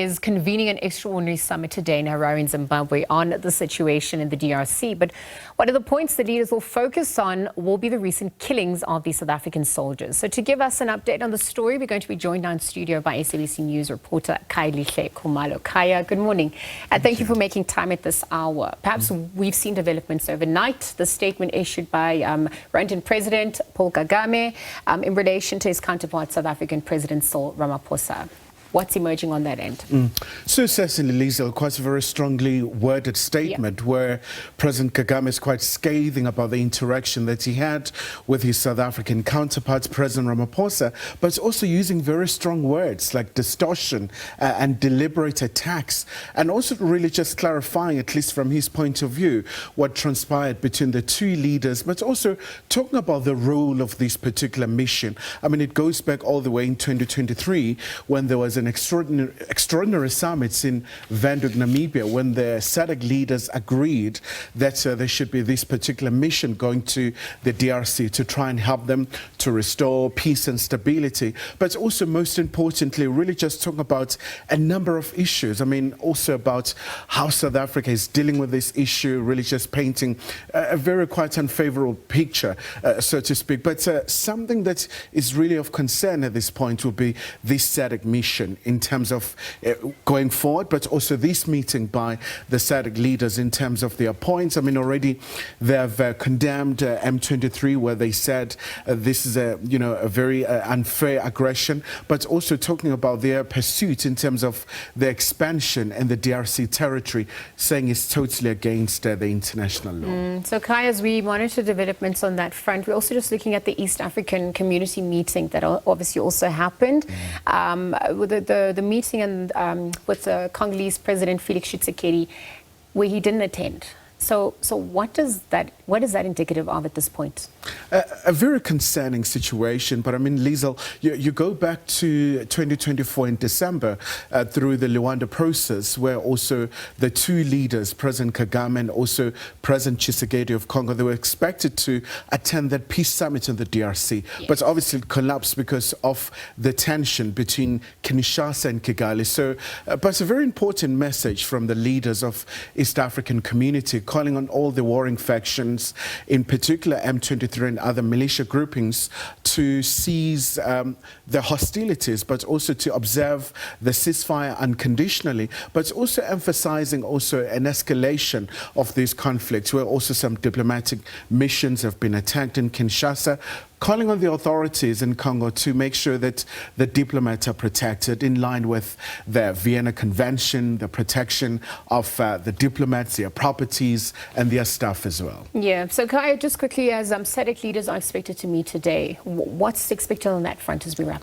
Is convening an extraordinary summit today in Harare in Zimbabwe on the situation in the DRC. But one of the points the leaders will focus on will be the recent killings of the South African soldiers. So to give us an update on the story, we're going to be joined now in studio by SABC News reporter Khayelihle Khumalo. Kaya, good morning. And thank you for making time at this hour. Perhaps we've seen developments overnight. The statement issued by Rwandan President Paul Kagame in relation to his counterpart, South African President Cyril Ramaphosa. What's emerging on that end? So certainly, Lisa, quite a very strongly worded statement where President Kagame is quite scathing about the interaction that he had with his South African counterpart, President Ramaphosa, but also using very strong words like distortion and deliberate attacks, and also really just clarifying, at least from his point of view, what transpired between the two leaders, but also talking about the role of this particular mission. I mean, it goes back all the way in 2023 when there was an extraordinary summit in Windhoek, Namibia, when the SADC leaders agreed that there should be this particular mission going to the DRC to try and help them to restore peace and stability. But also, most importantly, really just talking about a number of issues. I mean, also about how South Africa is dealing with this issue, really just painting a very quite unfavorable picture, so to speak. But something that is really of concern at this point will be this SADC mission in terms of going forward, but also this meeting by the SADC leaders in terms of their points. I mean, already they have condemned M23, where they said this is a very unfair aggression, but also talking about their pursuit in terms of the expansion in the DRC territory, saying it's totally against the international law. So Kai, as we monitor developments on that front, we're also just looking at the East African community meeting that obviously also happened. With the meeting and with the Congolese President Felix Tshisekedi, where he didn't attend. So what is that indicative of at this point? A very concerning situation, but I mean, Liesel, you go back to 2024 in December through the Luanda process, where also the two leaders, President Kagame and also President Tshisekedi of Congo, they were expected to attend that peace summit in the DRC, but obviously it collapsed because of the tension between Kinshasa and Kigali. So, but a very important message from the leaders of East African community, calling on all the warring factions, in particular M23 and other militia groupings, to cease the hostilities, but also to observe the ceasefire unconditionally, but also emphasizing also an escalation of these conflicts, where also some diplomatic missions have been attacked in Kinshasa, calling on the authorities in Congo to make sure that the diplomats are protected in line with the Vienna Convention, the protection of the diplomats, their properties, and their staff as well. Yeah, so Kaya, just quickly, as SADC leaders are expected to meet today, what's expected on that front as we wrap?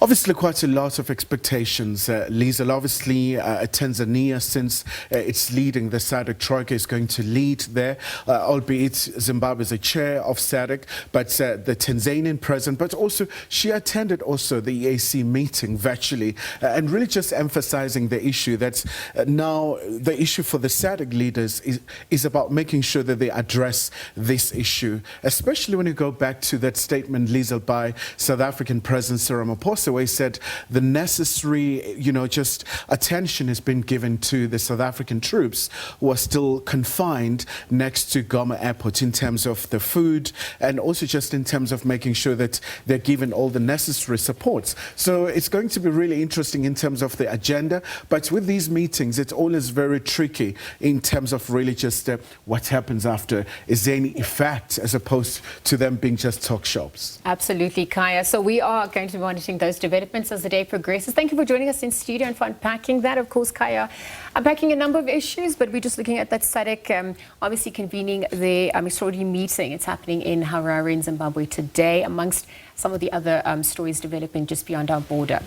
Obviously, quite a lot of expectations, Liesel. Obviously, Tanzania, since it's leading the SADC Troika, is going to lead there, albeit Zimbabwe is a chair of SADC, but the Tanzanian president, but also she attended also the EAC meeting virtually, and really just emphasizing the issue that now the issue for the SADC leaders is about making sure that they address this issue, especially when you go back to that statement, Liesel, by South African President Cyril Ramaphosa, where he said the necessary, just attention has been given to the South African troops who are still confined next to Goma airport in terms of the food, and also just in terms of making sure that they're given all the necessary supports. So it's going to be really interesting in terms of the agenda, but with these meetings, it's always very tricky in terms of really just what happens after. Is there any effect as opposed to them being just talk shops? Absolutely, Kaya. So we are going to be monitoring those developments as the day progresses. Thank you for joining us in studio and for unpacking that. Of course, Kaya, unpacking a number of issues, but we're just looking at that SADC, obviously convening the extraordinary meeting. It's happening in Harare in Zimbabwe today, amongst some of the other stories developing just beyond our border.